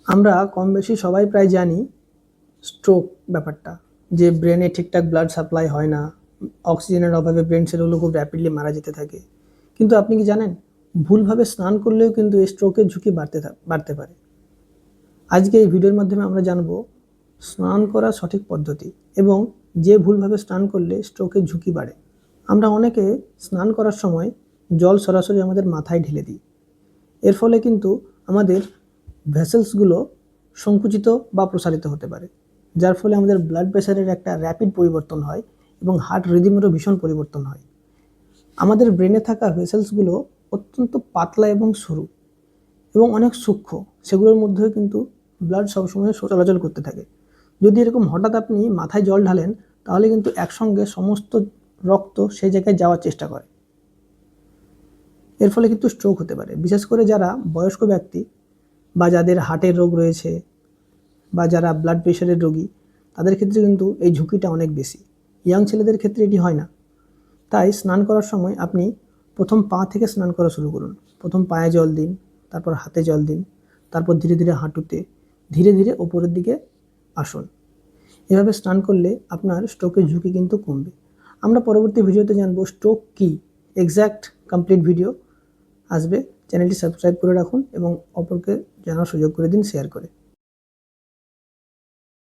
আমরা কম বেশি সবাই প্রায় জানি স্ট্রোক ব্যাপারটা, যে ব্রেনে ঠিকঠাক ব্লাড সাপ্লাই হয় না, অক্সিজেনের অভাবে ব্রেন সেলগুলো খুব র্যাপিডলি মারা যেতে থাকে। কিন্তু আপনি কি জানেন, ভুলভাবে স্নান করলেও কিন্তু এই স্ট্রোকের ঝুঁকি বাড়তে পারে। আজকে এই ভিডিওর মাধ্যমে আমরা জানব স্নান করার সঠিক পদ্ধতি এবং যে ভুলভাবে স্নান করলে স্ট্রোকের ঝুঁকি বাড়ে। আমরা অনেকে স্নান করার সময় জল সরাসরি আমাদের মাথায় ঢেলে দিই। এর ফলে কিন্তু আমাদের ভেসেলসগুলো সংকুচিত বা প্রসারিত হতে পারে, যার ফলে আমাদের ব্লাড প্রেশারের একটা র্যাপিড পরিবর্তন হয় এবং হার্ট রিদিমেরও ভীষণ পরিবর্তন হয়। আমাদের ব্রেনে থাকা ভেসেলসগুলো অত্যন্ত পাতলা এবং সরু এবং অনেক সূক্ষ্ম, সেগুলোর মধ্যেও কিন্তু ব্লাড সবসময় চলাচল করতে থাকে। যদি এরকম হঠাৎ আপনি মাথায় জল ঢালেন, তাহলে কিন্তু একসঙ্গে সমস্ত রক্ত সেই জায়গায় যাওয়ার চেষ্টা করে। এর ফলে কিন্তু স্ট্রোক হতে পারে, বিশেষ করে যারা বয়স্ক ব্যক্তি বা যাদের হার্টের রোগ রয়েছে বা যারা ব্লাড প্রেশারের রোগী, তাদের ক্ষেত্রে কিন্তু এই ঝুঁকিটা অনেক বেশি। ইয়াং ছেলেদের ক্ষেত্রে এটি হয় না। তাই স্নান করার সময় আপনি প্রথম পা থেকে স্নান করা শুরু করুন। প্রথম পায়ে জল দিন, তারপর হাতে জল দিন, তারপর ধীরে ধীরে হাঁটুতে, ধীরে ধীরে ওপরের দিকে আসুন। এভাবে স্নান করলে আপনার স্ট্রোকের ঝুঁকি কিন্তু কমবে। আমরা পরবর্তী ভিডিওতে জানবো স্ট্রোক কী, এক্স্যাক্ট কমপ্লিট ভিডিও আসবে। চ্যানেলটি সাবস্ক্রাইব করে রাখুন এবং অপরকে জানার সুযোগ করে দিন শেয়ার করে।